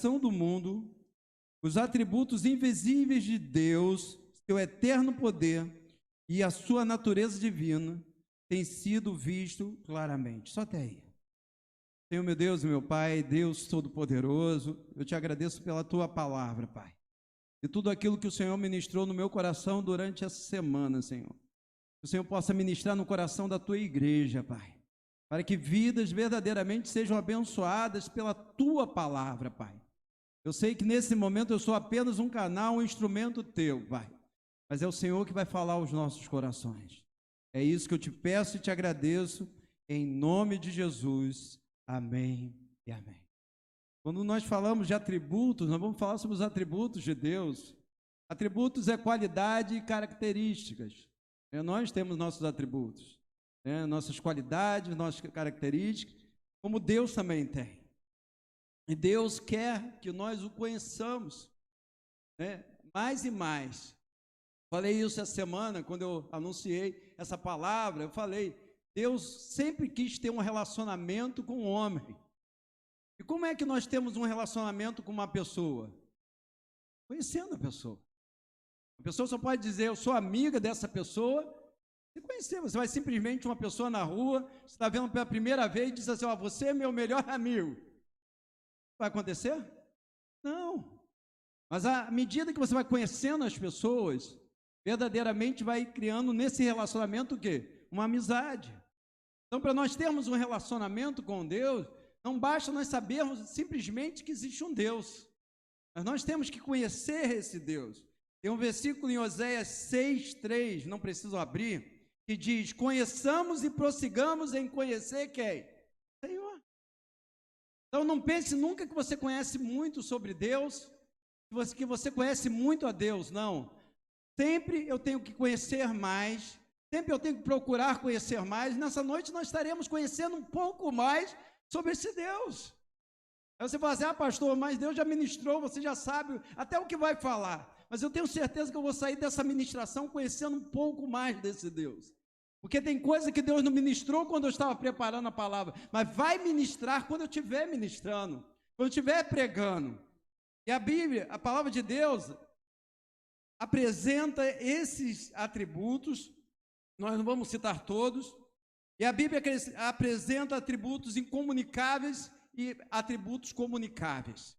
criação do mundo, os atributos invisíveis de Deus, seu eterno poder e a sua natureza divina têm sido vistos claramente. Só até aí. Senhor, meu Deus e meu Pai, Deus Todo-Poderoso, eu te agradeço pela tua palavra, Pai. E tudo aquilo que o Senhor ministrou no meu coração durante essa semana, Senhor. Que o Senhor possa ministrar no coração da tua igreja, Pai. Para que vidas verdadeiramente sejam abençoadas pela tua palavra, Pai. Eu sei que nesse momento eu sou apenas um canal, um instrumento teu, Pai. Mas é o Senhor que vai falar aos nossos corações. É isso que eu te peço e te agradeço, em nome de Jesus. Amém e amém. Quando nós falamos de atributos, nós vamos falar sobre os atributos de Deus. Atributos é qualidade e características. Nós temos nossos atributos, nossas qualidades, nossas características, como Deus também tem. E Deus quer que nós o conheçamos, mais e mais. Falei isso essa semana, quando eu anunciei essa palavra, eu falei, Deus sempre quis ter um relacionamento com o homem. E como é que nós temos um relacionamento com uma pessoa? Conhecendo a pessoa. A pessoa só pode dizer, eu sou amiga dessa pessoa, se conhecer. Você vai simplesmente uma pessoa na rua, você está vendo pela primeira vez e diz assim, você é meu melhor amigo. Vai acontecer? Não. Mas à medida que você vai conhecendo as pessoas, verdadeiramente vai criando nesse relacionamento o quê? Uma amizade. Então, para nós termos um relacionamento com Deus, não basta nós sabermos simplesmente que existe um Deus, mas nós temos que conhecer esse Deus. Tem um versículo em Oséias 6:3, não preciso abrir, que diz, conheçamos e prossigamos em conhecer quem? Senhor. Então não pense nunca que você conhece muito sobre Deus, que você conhece muito a Deus, não. Sempre eu tenho que conhecer mais, sempre eu tenho que procurar conhecer mais. Nessa noite nós estaremos conhecendo um pouco mais sobre esse Deus. Aí você fala assim, pastor, mas Deus já ministrou, você já sabe até o que vai falar. Mas eu tenho certeza que eu vou sair dessa ministração conhecendo um pouco mais desse Deus. Porque tem coisa que Deus não ministrou quando eu estava preparando a palavra, mas vai ministrar quando eu estiver ministrando, quando eu estiver pregando. E a Bíblia, a palavra de Deus, apresenta esses atributos, nós não vamos citar todos, e a Bíblia apresenta atributos incomunicáveis e atributos comunicáveis.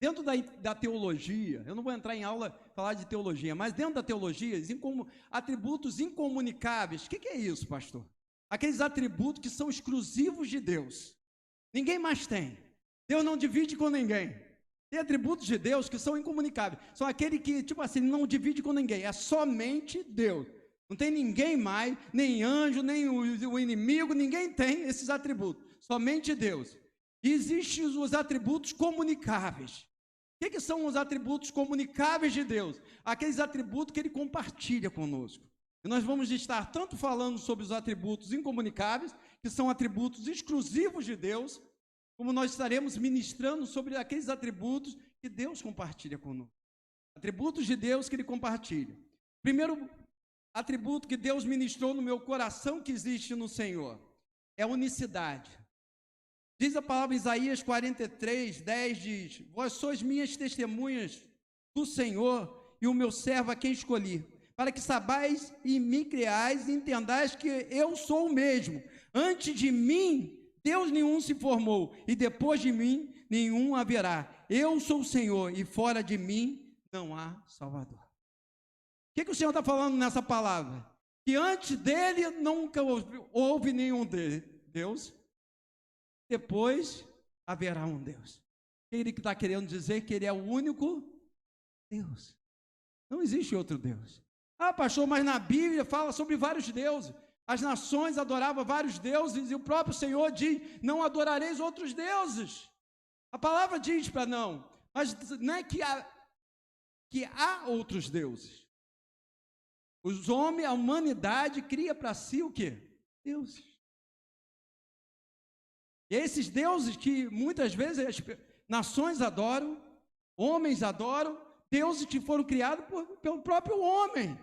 Dentro da teologia, eu não vou entrar em aula falar de teologia, mas dentro da teologia, atributos incomunicáveis. O que é isso, pastor? Aqueles atributos que são exclusivos de Deus. Ninguém mais tem. Deus não divide com ninguém. Tem atributos de Deus que são incomunicáveis. São aqueles que, tipo assim, não divide com ninguém. É somente Deus. Não tem ninguém mais, nem anjo, nem o inimigo, ninguém tem esses atributos. Somente Deus. E existem os atributos comunicáveis. O que são os atributos comunicáveis de Deus? Aqueles atributos que Ele compartilha conosco. E nós vamos estar tanto falando sobre os atributos incomunicáveis, que são atributos exclusivos de Deus, como nós estaremos ministrando sobre aqueles atributos que Deus compartilha conosco. Atributos de Deus que Ele compartilha. Primeiro atributo que Deus ministrou no meu coração que existe no Senhor é a unicidade. Diz a palavra em Isaías 43:10, diz, vós sois minhas testemunhas do Senhor e o meu servo a quem escolhi, para que sabais e me creais e entendais que eu sou o mesmo. Antes de mim, Deus nenhum se formou, e depois de mim, nenhum haverá. Eu sou o Senhor, e fora de mim não há Salvador. O que o Senhor está falando nessa palavra? Que antes dele nunca houve nenhum Deus, depois haverá um Deus. Ele que está querendo dizer que Ele é o único Deus. Não existe outro Deus. Pastor, mas na Bíblia fala sobre vários deuses. As nações adoravam vários deuses e o próprio Senhor diz, não adorareis outros deuses. A palavra diz para não, mas não é que há outros deuses. Os homens, a humanidade cria para si o quê? Deuses. E esses deuses que muitas vezes as nações adoram, homens adoram, deuses que foram criados pelo próprio homem.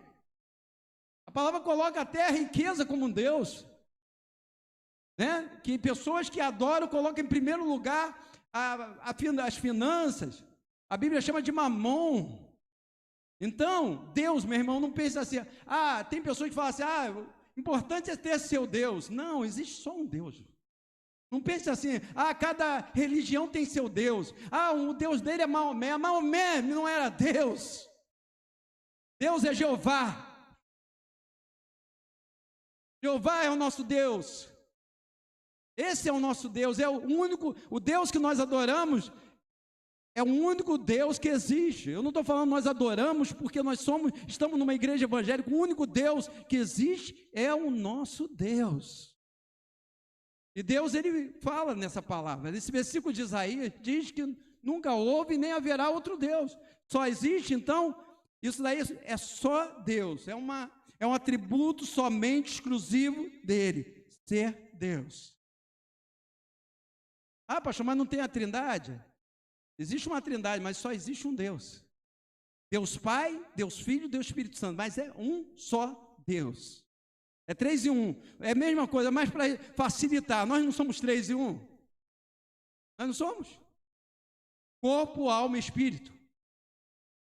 A palavra coloca até a riqueza como um Deus, né? Que pessoas que adoram colocam em primeiro lugar as finanças, a Bíblia chama de mamon. Então, Deus, meu irmão, não pensa assim, tem pessoas que falam assim, o importante é ter seu Deus. Não, existe só um Deus. Não pense assim, cada religião tem seu Deus. O Deus dele é Maomé. Maomé não era Deus. Deus é Jeová. Jeová é o nosso Deus. Esse é o nosso Deus, é o Deus que nós adoramos, é o único Deus que existe. Eu não estou falando nós adoramos porque estamos numa igreja evangélica. O único Deus que existe é o nosso Deus. E Deus, ele fala nessa palavra, nesse versículo de Isaías, diz que nunca houve nem haverá outro Deus. Só existe, então, isso daí é só Deus, é um atributo somente exclusivo dele, ser Deus. Pastor, mas não tem a trindade? Existe uma trindade, mas só existe um Deus. Deus Pai, Deus Filho, Deus Espírito Santo, mas é um só Deus. É 3 em 1, é a mesma coisa, mas para facilitar, nós não somos 3 em 1. Nós não somos? Corpo, alma e espírito.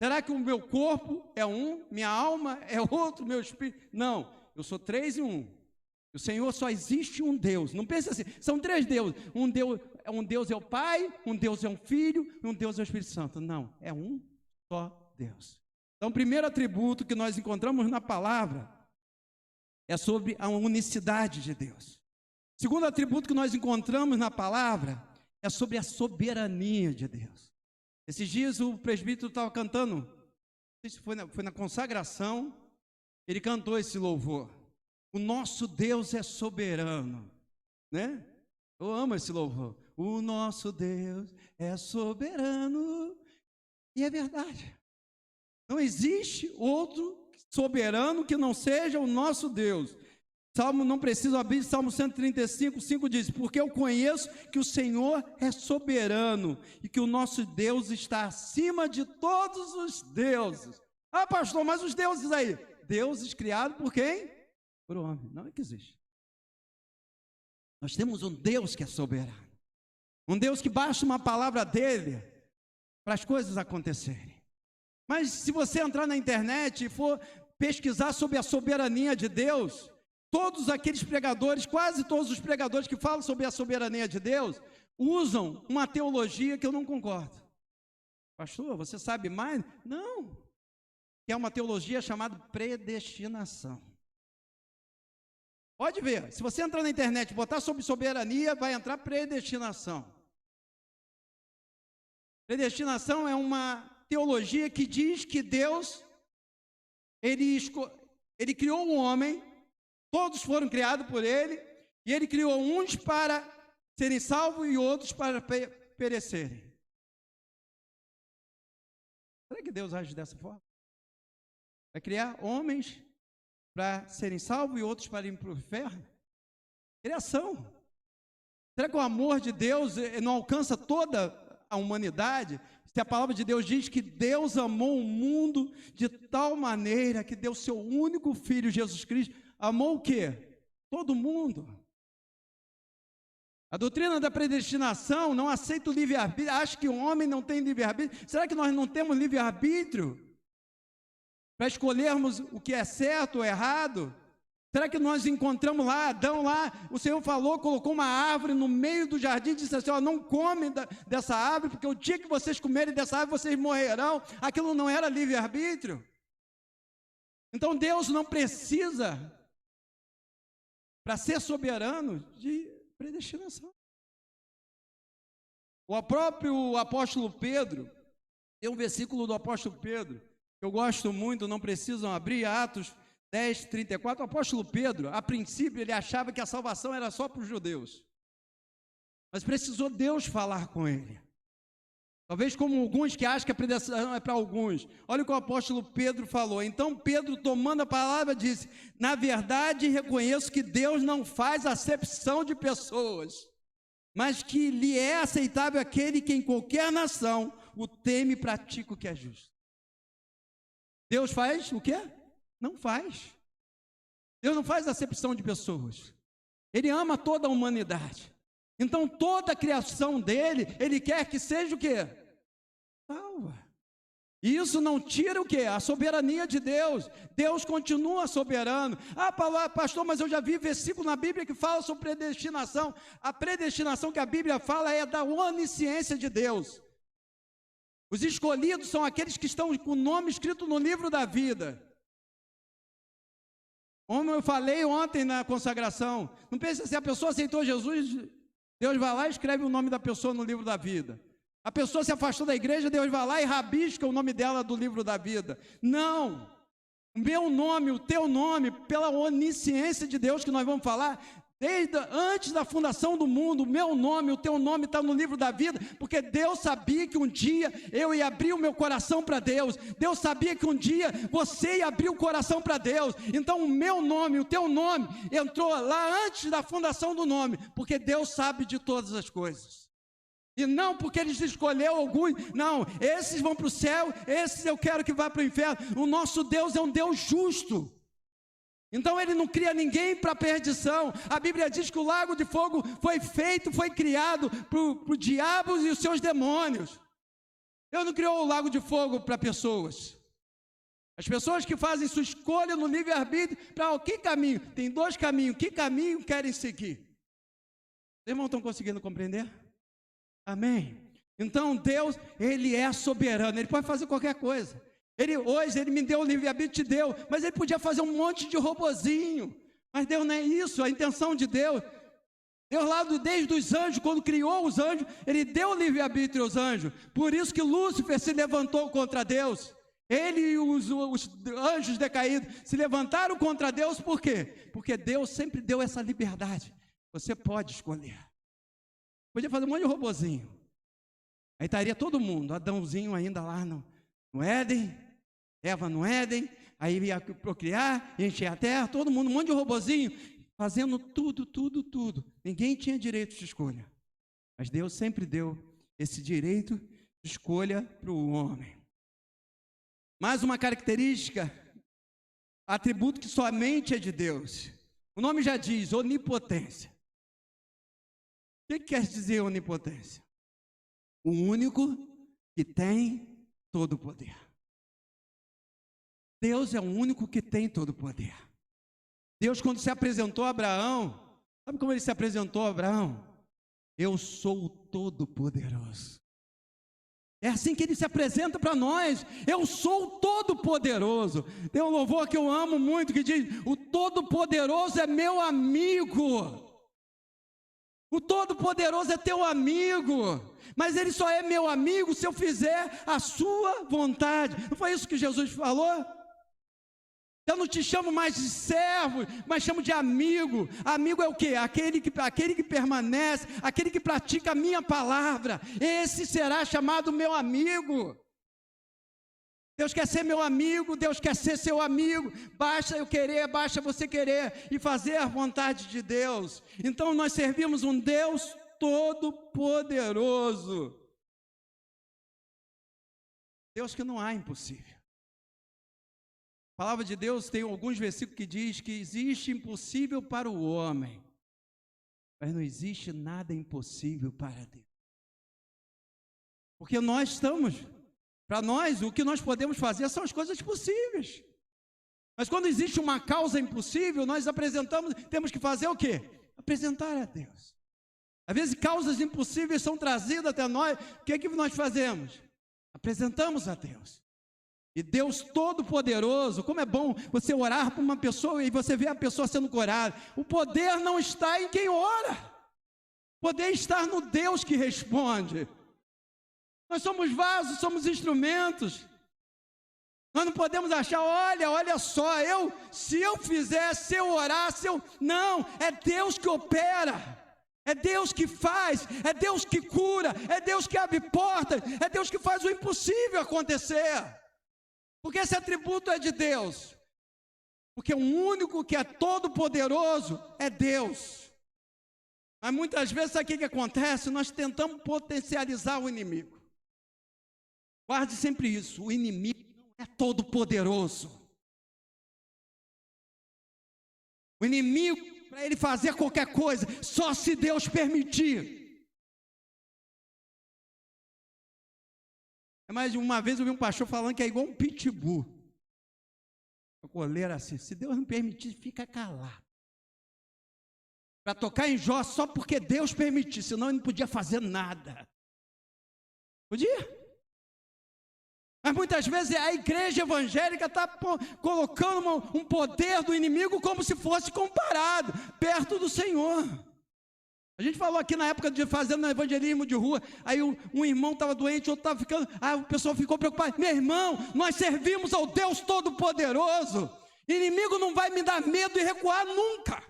Será que o meu corpo é um, minha alma é outro, meu espírito? Não, eu sou 3 em 1. O Senhor só existe um Deus. Não pense assim, são 3 deuses. Um Deus é o Pai, um Deus é um Filho e um Deus é o Espírito Santo. Não, é um só Deus. Então, o primeiro atributo que nós encontramos na palavra é sobre a unicidade de Deus. O segundo atributo que nós encontramos na palavra é sobre a soberania de Deus. Esses dias o presbítero estava cantando, não sei se foi na consagração, ele cantou esse louvor. O nosso Deus é soberano, né? Eu amo esse louvor. O nosso Deus é soberano. E é verdade. Não existe outro soberano que não seja o nosso Deus. Salmo, não preciso abrir, Salmo 135, 5 diz, porque eu conheço que o Senhor é soberano e que o nosso Deus está acima de todos os deuses. Pastor, mas os deuses aí? Deuses criados por quem? Por homem, não é que existe. Nós temos um Deus que é soberano. Um Deus que basta uma palavra dele para as coisas acontecerem. Mas se você entrar na internet e for pesquisar sobre a soberania de Deus, todos aqueles pregadores, quase todos os pregadores que falam sobre a soberania de Deus, usam uma teologia que eu não concordo. Pastor, você sabe mais? Não. Que é uma teologia chamada predestinação. Pode ver, se você entrar na internet e botar sobre soberania, vai entrar predestinação. Predestinação é uma teologia que diz que Deus, ele criou um homem, todos foram criados por ele, e ele criou uns para serem salvos e outros para perecerem. Será que Deus age dessa forma? Vai criar homens para serem salvos e outros para irem para o inferno? Criação. Será que o amor de Deus não alcança toda a humanidade? Se a palavra de Deus diz que Deus amou o mundo de tal maneira que deu seu único filho, Jesus Cristo, amou o quê? Todo mundo. A doutrina da predestinação não aceita o livre-arbítrio, acha que o homem não tem livre-arbítrio. Será que nós não temos livre-arbítrio para escolhermos o que é certo ou errado? Será que nós encontramos lá, Adão lá, o Senhor falou, colocou uma árvore no meio do jardim e disse assim, não comem dessa árvore, porque o dia que vocês comerem dessa árvore, vocês morrerão. Aquilo não era livre-arbítrio? Então Deus não precisa, para ser soberano, de predestinação. O próprio apóstolo Pedro, tem um versículo do apóstolo Pedro, que eu gosto muito, não precisam abrir, Atos 10, 34, o apóstolo Pedro, a princípio, ele achava que a salvação era só para os judeus. Mas precisou Deus falar com ele. Talvez como alguns que acham que a predestinação é para alguns. Olha o que o apóstolo Pedro falou. Então Pedro, tomando a palavra, disse, na verdade reconheço que Deus não faz acepção de pessoas, mas que lhe é aceitável aquele que em qualquer nação o teme e pratica o que é justo. Deus faz o quê? Não faz. Deus não faz acepção de pessoas. Ele ama toda a humanidade. Então toda a criação dele, ele quer que seja o quê? Salva. E isso não tira o quê? A soberania de Deus. Deus continua soberano. Ah, pastor, mas eu já vi versículo na Bíblia que fala sobre predestinação. A predestinação que a Bíblia fala é da onisciência de Deus. Os escolhidos são aqueles que estão com o nome escrito no livro da vida. Como eu falei ontem na consagração, não pense se a pessoa aceitou Jesus, Deus vai lá e escreve o nome da pessoa no livro da vida. A pessoa se afastou da igreja, Deus vai lá e rabisca o nome dela do livro da vida. Não! O meu nome, o teu nome, pela onisciência de Deus que nós vamos falar, desde antes da fundação do mundo, o meu nome, o teu nome está no livro da vida, porque Deus sabia que um dia eu ia abrir o meu coração para Deus. Deus sabia que um dia você ia abrir o coração para Deus. Então o meu nome, o teu nome, entrou lá antes da fundação do nome, porque Deus sabe de todas as coisas. E não porque Ele escolheu alguns, não, esses vão para o céu, esses eu quero que vá para o inferno. O nosso Deus é um Deus justo. Então Ele não cria ninguém para perdição. A Bíblia diz que o lago de fogo foi criado para o diabo e os seus demônios. Deus não criou o lago de fogo para pessoas. As pessoas que fazem sua escolha no livre-arbítrio, para que caminho? Tem dois caminhos, que caminho querem seguir? Os irmãos estão conseguindo compreender? Amém? Então Deus, Ele é soberano, Ele pode fazer qualquer coisa. Hoje Ele me deu o livre-arbítrio, te deu, mas Ele podia fazer um monte de robozinho. Mas Deus não é isso, a intenção de Deus. Deus lá desde os anjos, quando criou os anjos, Ele deu o livre-arbítrio aos anjos. Por isso que Lúcifer se levantou contra Deus. Ele e os anjos decaídos se levantaram contra Deus, por quê? Porque Deus sempre deu essa liberdade. Você pode escolher. Podia fazer um monte de robozinho. Aí estaria todo mundo, Adãozinho ainda lá no Éden, Eva no Éden, aí ia procriar, encher a terra, todo mundo, um monte de robozinho, fazendo tudo. Ninguém tinha direito de escolha. Mas Deus sempre deu esse direito de escolha para o homem. Mais uma característica, atributo que somente é de Deus. O nome já diz, onipotência. O que quer dizer onipotência? O único que tem todo o poder. Deus é o único que tem todo o poder. Deus, quando se apresentou a Abraão, sabe como Ele se apresentou a Abraão? Eu sou o Todo-Poderoso. É assim que Ele se apresenta para nós. Eu sou o Todo-Poderoso. Tem um louvor que eu amo muito, que diz, o Todo-Poderoso é meu amigo. O Todo-Poderoso é teu amigo, mas Ele só é meu amigo se eu fizer a sua vontade. Não foi isso que Jesus falou? Eu não te chamo mais de servo, mas chamo de amigo. Amigo é o quê? Aquele que permanece, aquele que pratica a minha palavra. Esse será chamado meu amigo. Deus quer ser meu amigo, Deus quer ser seu amigo. Basta eu querer, basta você querer e fazer a vontade de Deus. Então nós servimos um Deus todo-poderoso. Deus que não há impossível. A palavra de Deus tem alguns versículos que diz que existe impossível para o homem, mas não existe nada impossível para Deus. Porque nós estamos... Para nós, o que nós podemos fazer são as coisas possíveis. Mas quando existe uma causa impossível, nós temos que fazer o quê? Apresentar a Deus. Às vezes causas impossíveis são trazidas até nós, o que é que nós fazemos? Apresentamos a Deus. E Deus Todo-Poderoso, como é bom você orar por uma pessoa e você vê a pessoa sendo curada. O poder não está em quem ora. O poder está no Deus que responde. Nós somos vasos, somos instrumentos. Nós não podemos achar, olha só, se eu fizer, se eu orar, não, é Deus que opera, é Deus que faz, é Deus que cura, é Deus que abre portas, é Deus que faz o impossível acontecer. Porque esse atributo é de Deus. Porque o único que é todo poderoso é Deus. Mas muitas vezes, sabe o que acontece? Nós tentamos potencializar o inimigo. Guarde sempre isso, o inimigo não é todo poderoso. O inimigo, para ele fazer qualquer coisa, só se Deus permitir. Mas uma vez eu vi um pastor falando que é igual um pitbull. O coleiro assim, se Deus não permitir, fica calado. Para tocar em Jó só porque Deus permitir, senão ele não podia fazer nada. Podia? Mas muitas vezes a igreja evangélica está colocando um poder do inimigo como se fosse comparado, perto do Senhor. A gente falou aqui na época de fazendo evangelismo de rua, aí um irmão estava doente, outro estava ficando, o pessoal ficou preocupado. Meu irmão, nós servimos ao Deus Todo-Poderoso. Inimigo não vai me dar medo e recuar nunca.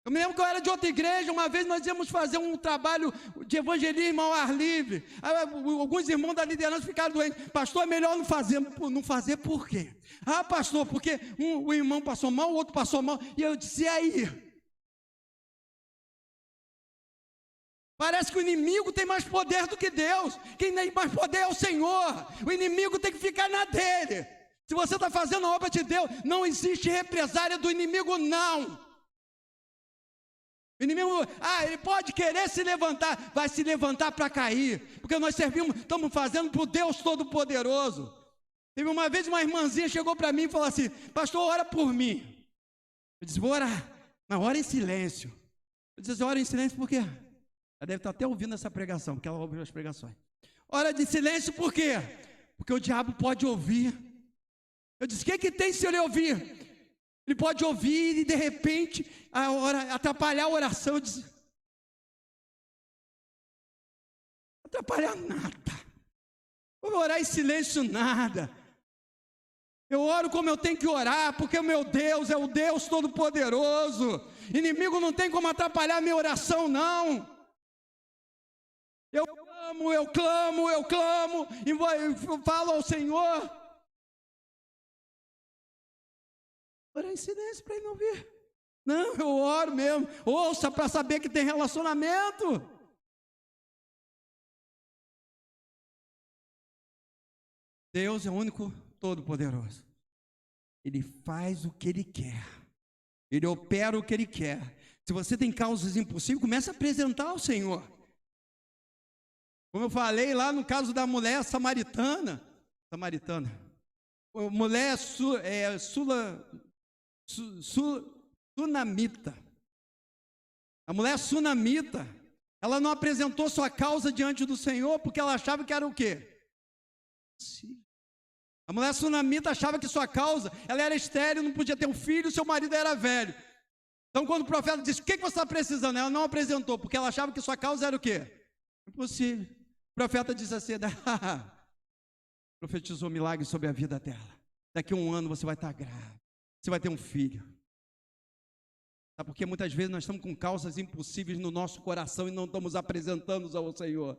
Eu me lembro que eu era de outra igreja, uma vez nós íamos fazer um trabalho de evangelismo ao ar livre. Aí, alguns irmãos da liderança ficaram doentes. Pastor, é melhor não fazer. Não fazer por quê? Pastor, porque o irmão passou mal, o outro passou mal. E eu disse, e aí? Parece que o inimigo tem mais poder do que Deus. Quem tem mais poder é o Senhor. O inimigo tem que ficar na dele. Se você está fazendo a obra de Deus, não existe represália do inimigo, não. O inimigo, ele pode querer se levantar, vai se levantar para cair, porque nós servimos, estamos fazendo para o Deus Todo-Poderoso. Teve uma vez uma irmãzinha chegou para mim e falou assim, pastor, ora por mim. Eu disse, vou orar, mas ora em silêncio. Eu disse, ora em silêncio por quê? Ela deve estar até ouvindo essa pregação, porque ela ouviu as pregações. Ora de silêncio por quê? Porque o diabo pode ouvir. Eu disse, o que tem se ele ouvir? Ele pode ouvir e de repente atrapalhar a oração. Eu disse, atrapalhar nada. Eu vou orar em silêncio nada. Eu oro como eu tenho que orar, porque o meu Deus é o Deus Todo-Poderoso. Inimigo não tem como atrapalhar a minha oração, não. Eu clamo, e falo ao Senhor. Orar em silêncio para ele não ouvir. Não, eu oro mesmo. Ouça para saber que tem relacionamento. Deus é o único todo-poderoso. Ele faz o que Ele quer. Ele opera o que Ele quer. Se você tem causas impossíveis, comece a apresentar ao Senhor. Como eu falei lá no caso da mulher samaritana. Mulher sunamita. A mulher sunamita, ela não apresentou sua causa diante do Senhor porque ela achava que era o quê? A mulher sunamita achava que sua causa, ela era estéril, não podia ter um filho, seu marido era velho. Então quando o profeta disse, o que você está precisando? Ela não apresentou, porque ela achava que sua causa era o quê? Impossível. O profeta disse assim, profetizou milagre sobre a vida dela. Daqui a 1 ano você vai estar grávida. Você vai ter um filho. Sabe porque muitas vezes nós estamos com causas impossíveis no nosso coração e não estamos apresentando ao Senhor.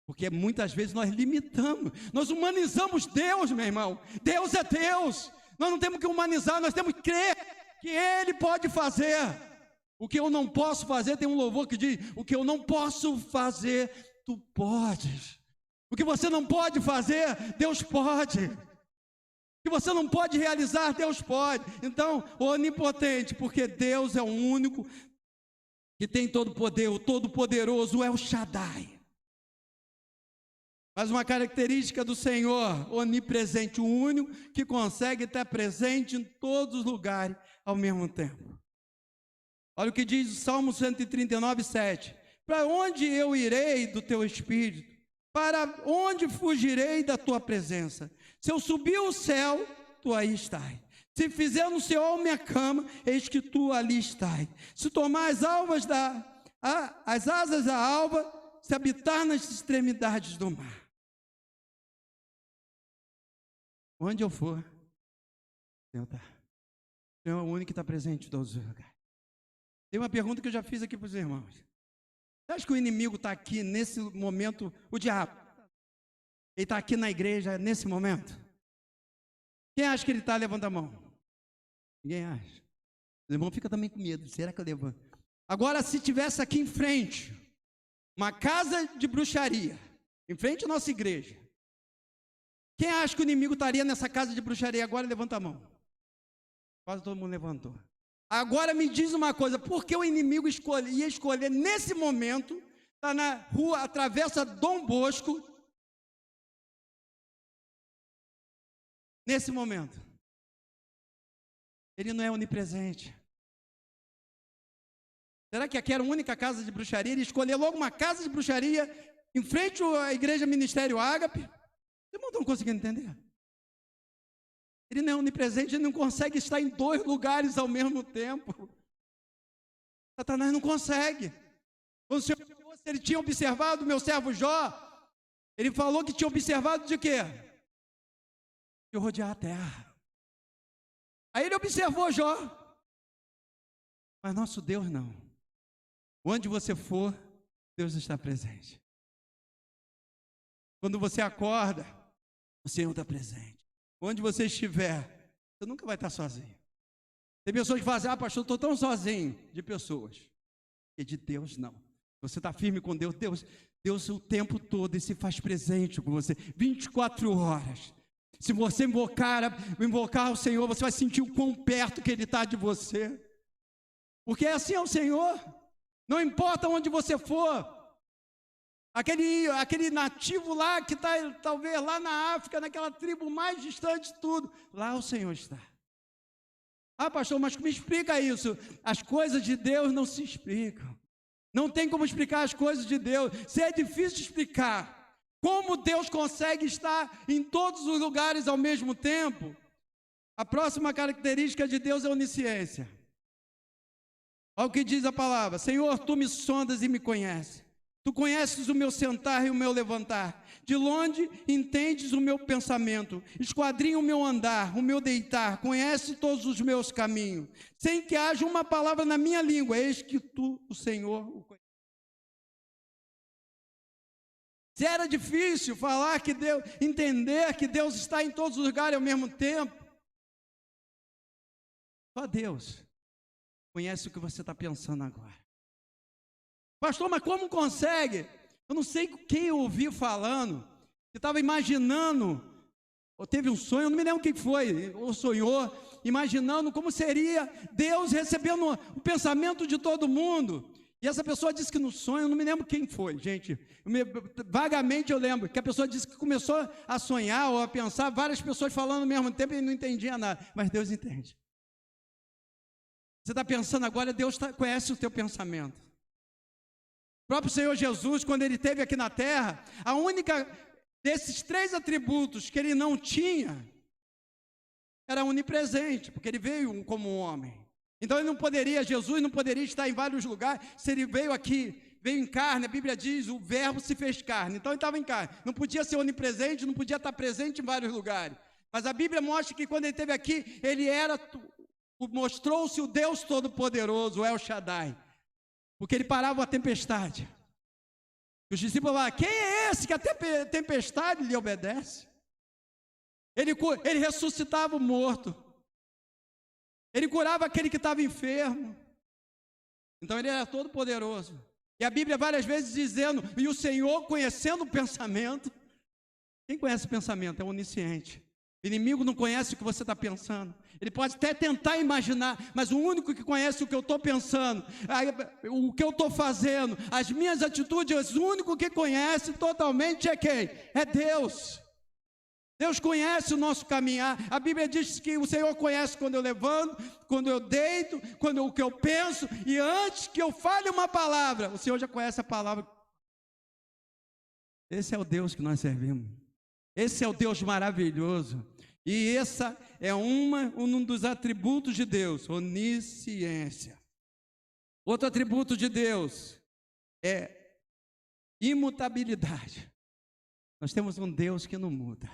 Porque muitas vezes nós limitamos, nós humanizamos Deus, meu irmão. Deus é Deus. Nós não temos que humanizar, nós temos que crer que Ele pode fazer. O que eu não posso fazer, tem um louvor que diz, o que eu não posso fazer, tu podes. O que você não pode fazer, Deus pode. Que você não pode realizar, Deus pode. Então, onipotente, porque Deus é o único que tem todo o poder, o todo-poderoso é o Shaddai. Mas uma característica do Senhor, onipresente, o único que consegue estar presente em todos os lugares ao mesmo tempo. Olha o que diz o Salmo 139, 7. Para onde eu irei do teu Espírito? Para onde fugirei da tua presença? Se eu subir ao céu, tu aí estás. Se fizer no Seol minha cama, eis que tu ali estás. Se tomar as asas da alva, se habitar nas extremidades do mar. Onde eu for, o Senhor está. O Senhor é o único que está presente em todos os lugares. Tem uma pergunta que eu já fiz aqui para os irmãos. Você acha que o inimigo está aqui nesse momento, o diabo? Ele está aqui na igreja nesse momento? Quem acha que ele está? Levanta a mão. Ninguém acha. O irmão fica também com medo. Será que eu levanto? Agora, se tivesse aqui em frente uma casa de bruxaria, em frente à nossa igreja, quem acha que o inimigo estaria nessa casa de bruxaria? Agora levanta a mão. Quase todo mundo levantou. Agora me diz uma coisa, por que o inimigo ia escolher nesse momento, está na rua, atravessa Dom Bosco, nesse momento? Ele não é onipresente. Será que aqui era a única casa de bruxaria? Ele escolheu logo uma casa de bruxaria em frente à igreja Ministério Ágape? Vocês não estão conseguindo entender? Ele não é onipresente, ele não consegue estar em dois lugares ao mesmo tempo. Satanás não consegue. O Senhor, ele tinha observado o meu servo Jó, ele falou que tinha observado de quê? De rodear a terra. Aí ele observou Jó. Mas nosso Deus não. Onde você for, Deus está presente. Quando você acorda, o Senhor está presente. Onde você estiver, você nunca vai estar sozinho. Tem pessoas que falam assim, pastor, estou tão sozinho. De pessoas. E de Deus não. Você está firme com Deus. Deus o tempo todo, Ele se faz presente com você. 24 horas. Se você invocar o Senhor, você vai sentir o quão perto que Ele está de você. Porque assim é o Senhor. Não importa onde você for. Aquele nativo lá que está talvez lá na África, naquela tribo mais distante de tudo, lá o Senhor está. Pastor, mas me explica isso. As coisas de Deus não se explicam. Não tem como explicar as coisas de Deus. Se é difícil explicar como Deus consegue estar em todos os lugares ao mesmo tempo, a próxima característica de Deus é a onisciência. Olha o que diz a palavra: Senhor, tu me sondas e me conheces. Tu conheces o meu sentar e o meu levantar. De longe entendes o meu pensamento. Esquadrinha o meu andar, o meu deitar. Conhece todos os meus caminhos. Sem que haja uma palavra na minha língua. Eis que tu, o Senhor, o conheces. Se era difícil falar que Deus, entender que Deus está em todos os lugares ao mesmo tempo, só Deus conhece o que você está pensando agora. Pastor, mas como consegue? Eu não sei quem eu ouvi falando, que estava imaginando, ou teve um sonho, eu não me lembro quem foi, ou sonhou, imaginando como seria Deus recebendo o pensamento de todo mundo. E essa pessoa disse que no sonho, eu não me lembro quem foi, gente. Vagamente eu lembro que a pessoa disse que começou a sonhar ou a pensar, várias pessoas falando ao mesmo tempo e não entendia nada. Mas Deus entende. Você está pensando agora, Deus conhece o teu pensamento. O próprio Senhor Jesus, quando Ele esteve aqui na terra, a única desses 3 atributos que Ele não tinha, era onipresente, porque Ele veio como um homem. Então Jesus não poderia estar em vários lugares, se Ele veio aqui, veio em carne, a Bíblia diz, o verbo se fez carne, então Ele estava em carne. Não podia ser onipresente, não podia estar presente em vários lugares. Mas a Bíblia mostra que quando Ele esteve aqui, mostrou-se o Deus Todo-Poderoso, o El Shaddai. Porque Ele parava a tempestade. Os discípulos falavam, quem é esse que até a tempestade lhe obedece? Ele ressuscitava o morto. Ele curava aquele que estava enfermo. Então Ele era todo poderoso. E a Bíblia várias vezes dizendo, e o Senhor conhecendo o pensamento. Quem conhece o pensamento é onisciente. O inimigo não conhece o que você está pensando. Ele pode até tentar imaginar, mas o único que conhece o que eu estou pensando, o que eu estou fazendo, as minhas atitudes, o único que conhece totalmente é quem? É Deus. Deus conhece o nosso caminhar. A Bíblia diz que o Senhor conhece quando eu levanto, quando eu deito, o que eu penso, e antes que eu fale uma palavra, o Senhor já conhece a palavra. Esse é o Deus que nós servimos. Esse é o Deus maravilhoso. E essa é um dos atributos de Deus, onisciência. Outro atributo de Deus é imutabilidade. Nós temos um Deus que não muda.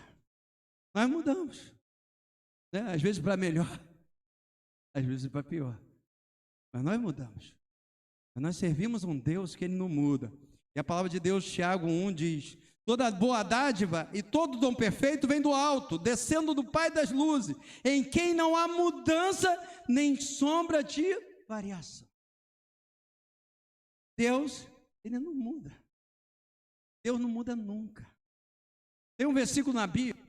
Nós mudamos, né? Às vezes para melhor, às vezes para pior. Mas nós mudamos. Mas nós servimos um Deus que Ele não muda. E a palavra de Deus, Tiago 1 diz, toda boa dádiva e todo dom perfeito vem do alto, descendo do Pai das luzes, em quem não há mudança nem sombra de variação. Deus, Ele não muda. Deus não muda nunca. Tem um versículo na Bíblia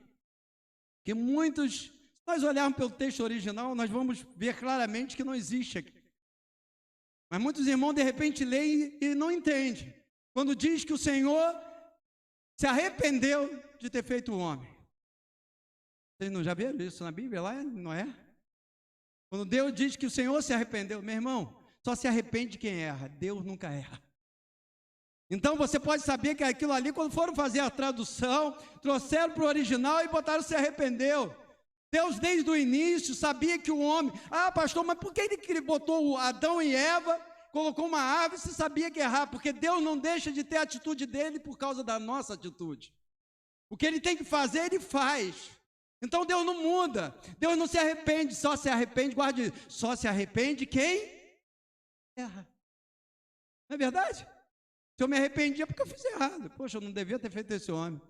que muitos nós olharmos pelo texto original, nós vamos ver claramente que não existe aqui. Mas muitos irmãos, de repente, leem e não entendem. Quando diz que o Senhor se arrependeu de ter feito o homem. Vocês não já viram isso na Bíblia lá, não é? Quando Deus diz que o Senhor se arrependeu, meu irmão, só se arrepende quem erra, Deus nunca erra. Então você pode saber que aquilo ali, quando foram fazer a tradução, trouxeram para o original e botaram se arrependeu. Deus desde o início sabia que o homem, pastor, mas por que ele botou Adão e Eva, colocou uma árvore se sabia que errar? Porque Deus não deixa de ter a atitude dele por causa da nossa atitude. O que ele tem que fazer, ele faz. Então Deus não muda, Deus não se arrepende, só se arrepende, guarde isso, só se arrepende quem erra. Não é verdade? Se eu me arrependi é porque eu fiz errado. Poxa, eu não devia ter feito esse homem.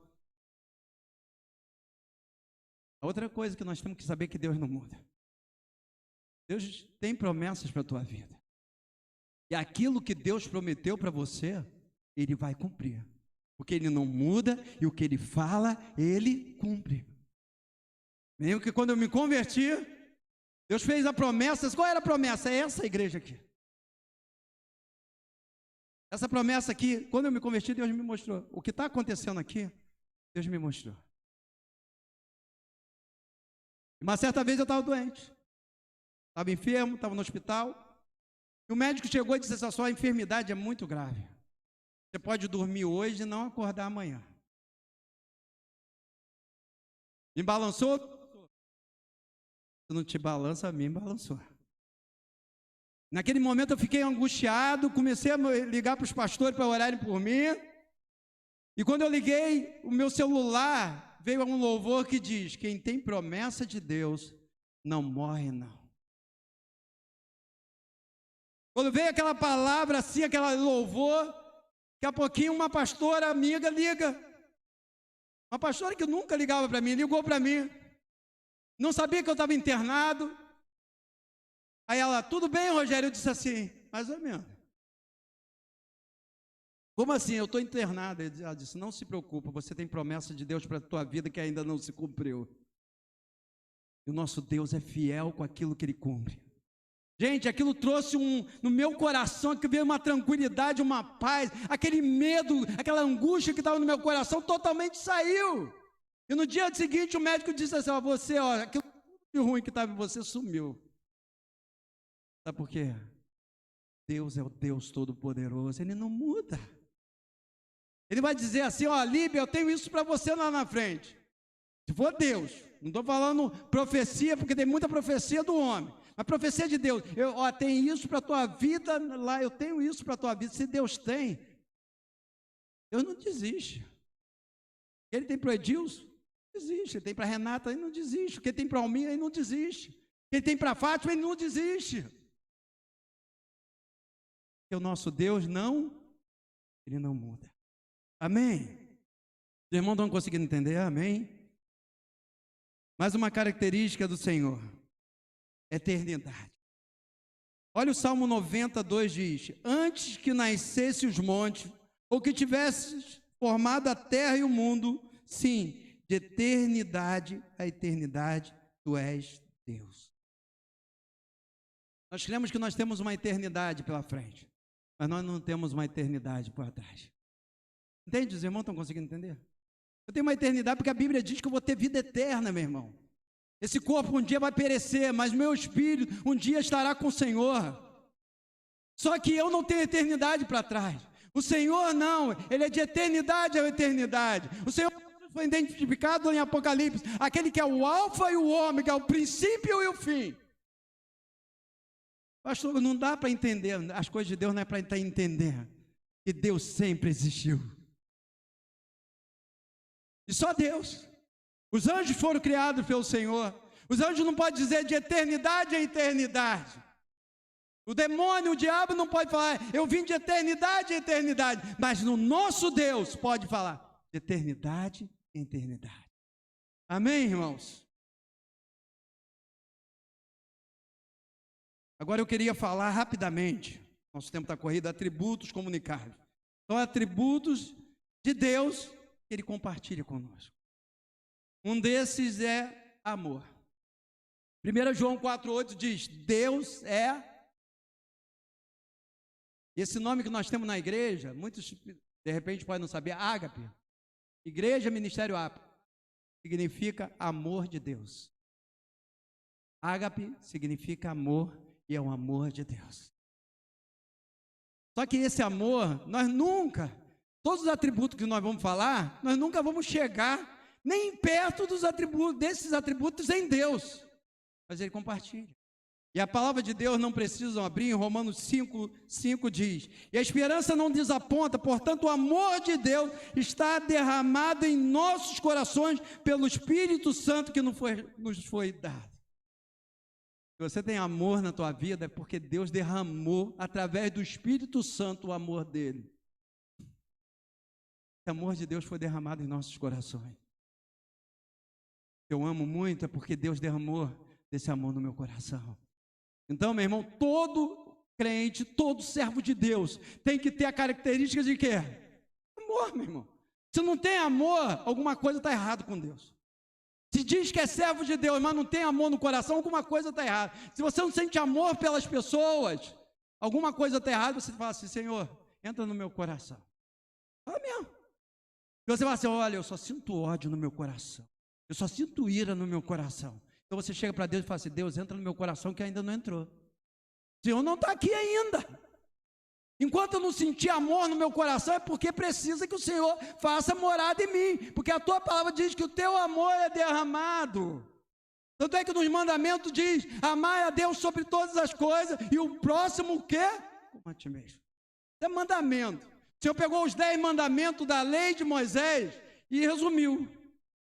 A outra coisa que nós temos que saber é que Deus não muda. Deus tem promessas para a tua vida. E aquilo que Deus prometeu para você, Ele vai cumprir. Porque Ele não muda e o que Ele fala, Ele cumpre. Mesmo que quando eu me converti, Deus fez a promessa. Qual era a promessa? É essa igreja aqui. Essa promessa aqui, quando eu me converti, Deus me mostrou. O que está acontecendo aqui, Deus me mostrou. Uma certa vez eu estava doente. Estava enfermo, estava no hospital. E o médico chegou e disse assim, a sua enfermidade é muito grave. Você pode dormir hoje e não acordar amanhã. Me balançou? Se não te balança, a mim balançou. Naquele momento eu fiquei angustiado, comecei a ligar para os pastores para orarem por mim. E quando eu liguei o meu celular, veio um louvor que diz, quem tem promessa de Deus, não morre não. Quando veio aquela palavra assim, aquele louvor, daqui a pouquinho uma pastora amiga liga. Uma pastora que nunca ligava para mim, ligou para mim. Não sabia que eu estava internado. Aí ela, tudo bem, Rogério? Eu disse assim, mais ou menos. Como assim? Eu estou internado. Ela disse, não se preocupa, você tem promessa de Deus para a tua vida que ainda não se cumpriu. E o nosso Deus é fiel com aquilo que Ele cumpre. Gente, aquilo trouxe no meu coração, que veio uma tranquilidade, uma paz, aquele medo, aquela angústia que estava no meu coração, totalmente saiu. E no dia seguinte o médico disse assim, aquilo de ruim que estava em você sumiu. Sabe por quê? Deus é o Deus Todo-Poderoso, Ele não muda. Ele vai dizer assim, Líbia, eu tenho isso para você lá na frente. Se for Deus, não estou falando profecia, porque tem muita profecia do homem. A profecia de Deus, tem isso para a tua vida lá, eu tenho isso para a tua vida. Se Deus tem, Deus não desiste. Ele tem para o Edilson, não desiste. Ele tem para a Renata, ele não desiste. O que ele tem para a Almir, ele não desiste. O que ele tem para a Fátima, ele não desiste. Porque o nosso Deus Ele não muda. Amém? Os irmãos estão conseguindo entender? Amém? Mais uma característica do Senhor. Eternidade. Olha o Salmo 92 diz, antes que nascesse os montes, ou que tivesses formado a terra e o mundo, sim, de eternidade a eternidade, tu és Deus. Nós cremos que nós temos uma eternidade pela frente, mas nós não temos uma eternidade por trás. Entende? Os irmãos estão conseguindo entender? Eu tenho uma eternidade porque a Bíblia diz que eu vou ter vida eterna, meu irmão. Esse corpo um dia vai perecer, mas meu espírito um dia estará com o Senhor. Só que eu não tenho eternidade para trás. O Senhor não, Ele é de eternidade a eternidade. O Senhor foi identificado em Apocalipse, aquele que é o alfa e o ômega, o princípio e o fim. Pastor, não dá para entender, as coisas de Deus não é para entender que Deus sempre existiu. E só Deus. Os anjos foram criados pelo Senhor. Os anjos não podem dizer de eternidade a eternidade. O demônio, o diabo não pode falar, eu vim de eternidade a eternidade. Mas no nosso Deus pode falar de eternidade a eternidade. Amém, irmãos? Agora eu queria falar rapidamente, nosso tempo está corrido, atributos comunicáveis. São atributos de Deus que Ele compartilha conosco. Um desses é amor. 1 João 4,8 diz, Deus é... Esse nome que nós temos na igreja, muitos de repente podem não saber, Ágape, Igreja Ministério Ágape, significa amor de Deus. Ágape significa amor e é o amor de Deus. Só que esse amor, nós nunca, todos os atributos que nós vamos falar, nós nunca vamos chegar nem perto dos atributos, desses atributos em Deus, mas Ele compartilha. E a palavra de Deus não precisam abrir, em Romanos 5 diz, e a esperança não desaponta, portanto o amor de Deus está derramado em nossos corações pelo Espírito Santo que nos foi dado. Se você tem amor na tua vida, é porque Deus derramou, através do Espírito Santo, o amor dele. O amor de Deus foi derramado em nossos corações. Eu amo muito, é porque Deus derramou desse amor no meu coração. Então, meu irmão, todo crente, todo servo de Deus tem que ter a característica de quê? Amor, meu irmão. Se não tem amor, alguma coisa está errada com Deus. Se diz que é servo de Deus, mas não tem amor no coração, alguma coisa está errada. Se você não sente amor pelas pessoas, alguma coisa está errada, você fala assim, Senhor, entra no meu coração. Fala mesmo. E você fala assim, olha, eu só sinto ódio no meu coração. Eu só sinto ira no meu coração. Então você chega para Deus e fala assim, Deus, entra no meu coração que ainda não entrou. O Senhor não está aqui ainda. Enquanto eu não sentir amor no meu coração, é porque precisa que o Senhor faça morada em mim. Porque a tua palavra diz que o teu amor é derramado. Tanto é que nos mandamentos diz, amar a Deus sobre todas as coisas, e o próximo o quê? Como a ti mesmo. É mandamento. O Senhor pegou os 10 mandamentos da lei de Moisés e resumiu.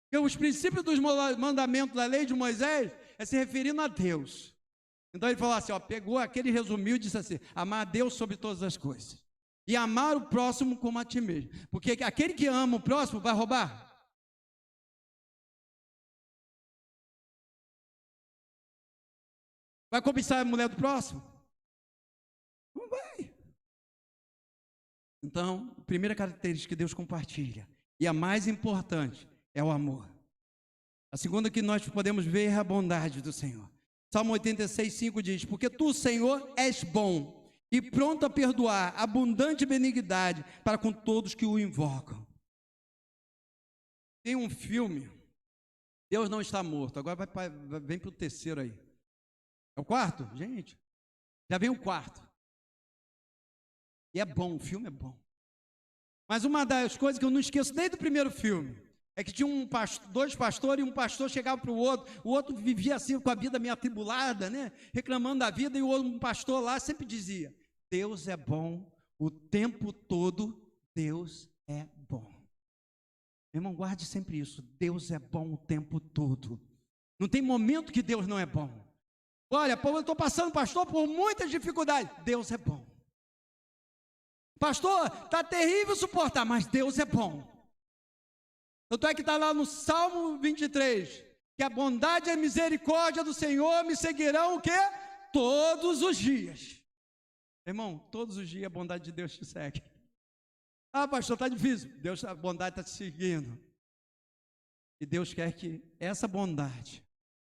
Porque os princípios dos mandamentos da lei de Moisés é se referindo a Deus. Então ele falou assim, ó, pegou aquele resumiu e disse assim, amar a Deus sobre todas as coisas. E amar o próximo como a ti mesmo. Porque aquele que ama o próximo vai roubar. Vai cobiçar a mulher do próximo? Não vai. Então, a primeira característica que Deus compartilha, e a mais importante, é o amor. A segunda que nós podemos ver é a bondade do Senhor. Salmo 86:5 diz, porque tu, Senhor, és bom e pronto a perdoar, abundante benignidade para com todos que o invocam. Tem um filme, Deus não está morto, agora vem para o terceiro aí. É o quarto? Gente, já vem o quarto. E é bom, o filme é bom. Mas uma das coisas que eu não esqueço desde o primeiro filme, é que tinha dois pastores, e um pastor chegava para o outro vivia assim com a vida meio atribulada, né? Reclamando da vida, e um pastor lá sempre dizia, Deus é bom o tempo todo, Deus é bom. Meu irmão, guarde sempre isso, Deus é bom o tempo todo. Não tem momento que Deus não é bom. Olha, eu estou passando, pastor, por muitas dificuldades, Deus é bom. Pastor, está terrível suportar, mas Deus é bom. Tanto é que está lá no Salmo 23, que a bondade e a misericórdia do Senhor me seguirão o quê? Todos os dias. Irmão, todos os dias a bondade de Deus te segue. Ah, pastor, está difícil. Deus, a bondade está te seguindo. E Deus quer que essa bondade,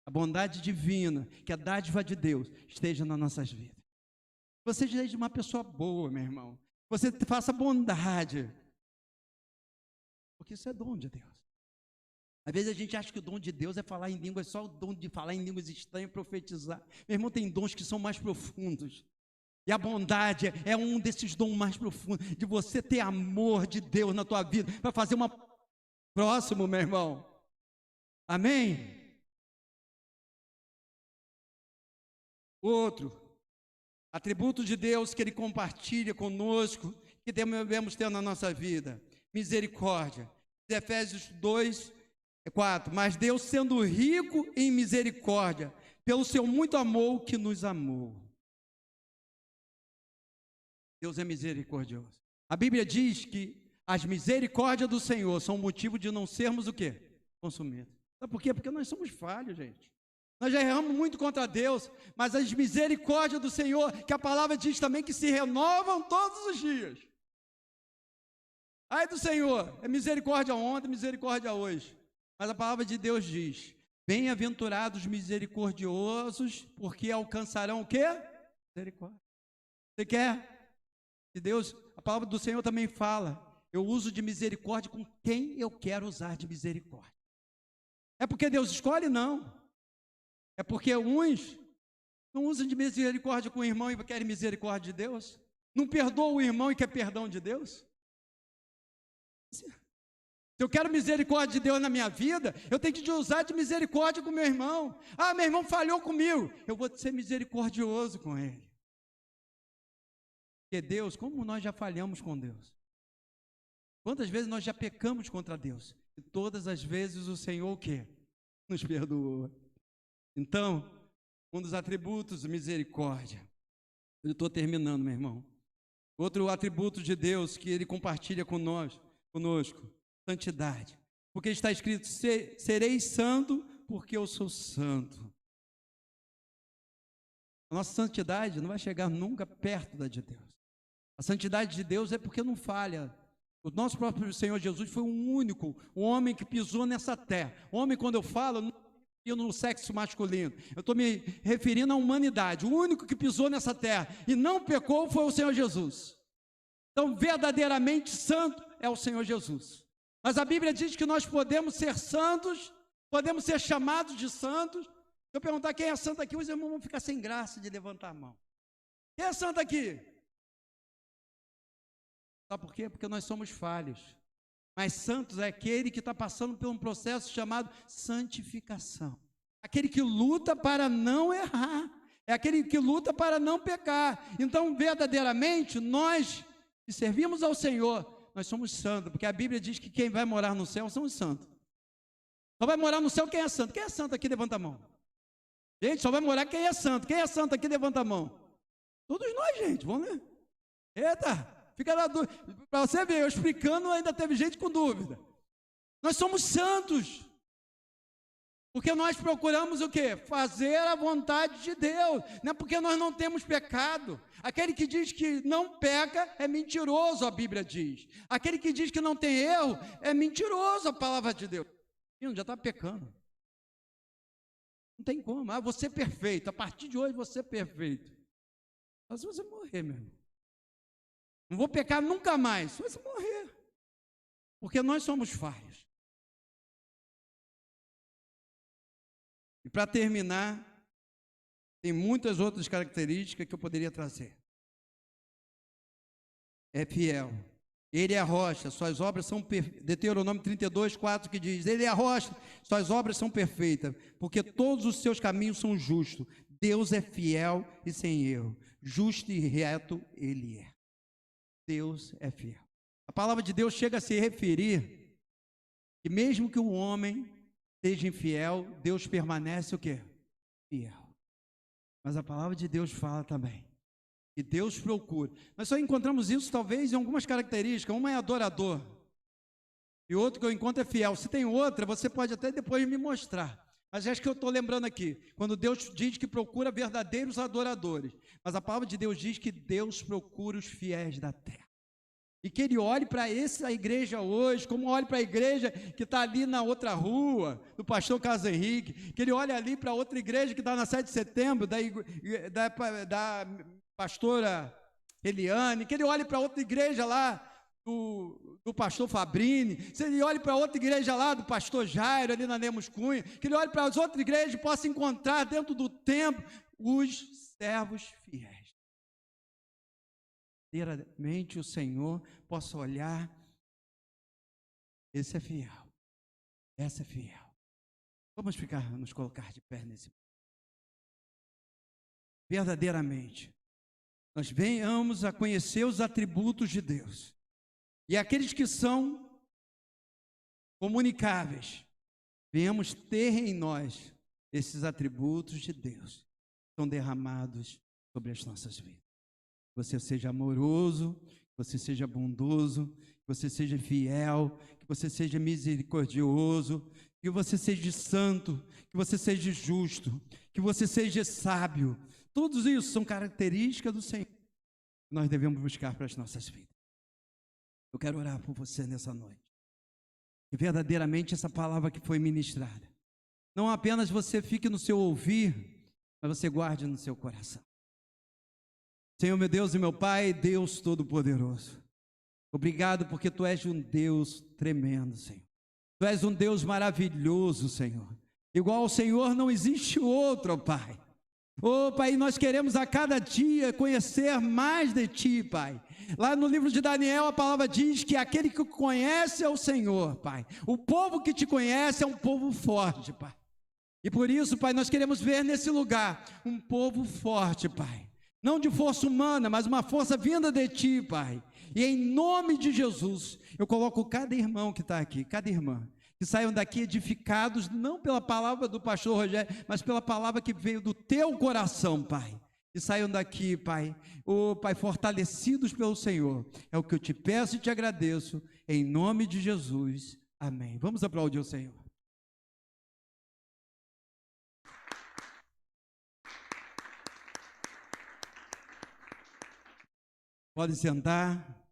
a bondade divina, que é a dádiva de Deus, esteja nas nossas vidas. Você seja uma pessoa boa, meu irmão. Você faça bondade. Porque isso é dom de Deus. Às vezes a gente acha que o dom de Deus é falar em línguas, só o dom de falar em línguas estranhas, profetizar. Meu irmão, tem dons que são mais profundos. E a bondade é um desses dons mais profundos, de você ter amor de Deus na tua vida, para fazer uma próximo, meu irmão. Amém? Outro atributo de Deus que Ele compartilha conosco, que devemos ter na nossa vida. Misericórdia. Efésios 2:4. Mas Deus, sendo rico em misericórdia, pelo seu muito amor que nos amou. Deus é misericordioso. A Bíblia diz que as misericórdias do Senhor são motivo de não sermos o quê? Consumidos. Sabe por quê? Porque nós somos falhos, gente. Nós já erramos muito contra Deus, mas as misericórdias do Senhor, que a palavra diz também que se renovam todos os dias. Ai do Senhor, é misericórdia ontem, misericórdia hoje. Mas a palavra de Deus diz Bem-aventurados misericordiosos, porque alcançarão o quê? Misericórdia. Você quer? Se Deus, a palavra do Senhor também fala, eu uso de misericórdia com quem eu quero usar de misericórdia. É porque Deus escolhe? Não. É porque uns não usam de misericórdia com o irmão e querem misericórdia de Deus? Não perdoa o irmão e quer perdão de Deus? Se eu quero misericórdia de Deus na minha vida, eu tenho que usar de misericórdia com meu irmão. Ah, meu irmão falhou comigo, eu vou ser misericordioso com ele. Porque Deus, como nós já falhamos com Deus? Quantas vezes nós já pecamos contra Deus? E todas as vezes o Senhor o quê? Nos perdoou. Então, um dos atributos, misericórdia. Eu estou terminando, meu irmão. Outro atributo de Deus que Ele compartilha conosco, santidade. Porque está escrito, serei santo porque eu sou santo. A nossa santidade não vai chegar nunca perto da de Deus. A santidade de Deus é porque não falha. O nosso próprio Senhor Jesus foi o único homem que pisou nessa terra. Homem, quando eu falo, não estou no sexo masculino. Eu estou me referindo à humanidade. O único que pisou nessa terra e não pecou foi o Senhor Jesus. Então, verdadeiramente santo é o Senhor Jesus. Mas a Bíblia diz que nós podemos ser santos, podemos ser chamados de santos. Se eu perguntar quem é santo aqui, os irmãos vão ficar sem graça de levantar a mão. Quem é santo aqui? Sabe por quê? Porque nós somos falhos. Mas santos é aquele que está passando por um processo chamado santificação. Aquele que luta para não errar. É aquele que luta para não pecar. Então, verdadeiramente, nós que servimos ao Senhor, nós somos santos. Porque a Bíblia diz que quem vai morar no céu são os santos. Só vai morar no céu quem é santo. Quem é santo aqui, levanta a mão. Gente, só vai morar quem é santo. Quem é santo aqui, levanta a mão. Todos nós, gente. Vamos ver. Eita! Fica na dúvida. Para você ver, eu explicando, ainda teve gente com dúvida. Nós somos santos. Porque nós procuramos o quê? Fazer a vontade de Deus. Não é porque nós não temos pecado. Aquele que diz que não peca é mentiroso, a Bíblia diz. Aquele que diz que não tem erro é mentiroso, a palavra de Deus. Já está pecando. Não tem como. Ah, você é perfeito. A partir de hoje você é perfeito. Só se você morrer, meu irmão. Não vou pecar nunca mais, só se morrer. Porque nós somos falhos. E para terminar, tem muitas outras características que eu poderia trazer. É fiel. Ele é a rocha, suas obras são perfeitas. Deuteronômio 32, 4, que diz, ele é a rocha, suas obras são perfeitas, porque todos os seus caminhos são justos. Deus é fiel e sem erro. Justo e reto ele é. Deus é fiel. A palavra de Deus chega a se referir que mesmo que o homem seja infiel, Deus permanece o quê? Fiel. Mas a palavra de Deus fala também que Deus procura. Nós só encontramos isso talvez em algumas características. Uma é adorador e outro que eu encontro é fiel. Se tem outra, você pode até depois me mostrar. Mas acho que eu estou lembrando aqui, quando Deus diz que procura verdadeiros adoradores, mas a palavra de Deus diz que Deus procura os fiéis da terra. E que Ele olhe para essa igreja hoje, como olhe para a igreja que está ali na outra rua, do pastor Carlos Henrique, que Ele olhe ali para outra igreja que está na 7 de setembro, da pastora Eliane, que Ele olhe para outra igreja lá, do pastor Fabrini, se ele olhe para outra igreja lá, do pastor Jairo, ali na Lemos Cunha, que ele olhe para as outras igrejas e possa encontrar dentro do templo os servos fiéis. Verdadeiramente o Senhor possa olhar, esse é fiel, essa é fiel. Vamos nos colocar de pé nesse momento. Verdadeiramente, nós venhamos a conhecer os atributos de Deus. E aqueles que são comunicáveis, venhamos ter em nós esses atributos de Deus que são derramados sobre as nossas vidas. Que você seja amoroso, que você seja bondoso, que você seja fiel, que você seja misericordioso, que você seja santo, que você seja justo, que você seja sábio. Todos isso são características do Senhor que nós devemos buscar para as nossas vidas. Eu quero orar por você nessa noite. E verdadeiramente essa palavra que foi ministrada não apenas você fique no seu ouvir, mas você guarde no seu coração. Senhor, meu Deus e meu Pai, Deus Todo-Poderoso, obrigado porque Tu és um Deus tremendo, Senhor. Tu és um Deus maravilhoso, Senhor. Igual ao Senhor não existe outro, ó Pai. Ô Pai, nós queremos a cada dia conhecer mais de Ti, Pai. Lá no livro de Daniel a palavra diz que aquele que conhece é o Senhor, Pai. O povo que Te conhece é um povo forte, Pai. E por isso, Pai, nós queremos ver nesse lugar um povo forte, Pai. Não de força humana, mas uma força vinda de Ti, Pai. E em nome de Jesus, eu coloco cada irmão que está aqui, cada irmã, que saiam daqui edificados, não pela palavra do pastor Rogério, mas pela palavra que veio do Teu coração, Pai. E saiam daqui, Pai, Pai, fortalecidos pelo Senhor. É o que eu Te peço e Te agradeço, em nome de Jesus. Amém. Vamos aplaudir o Senhor. Pode sentar.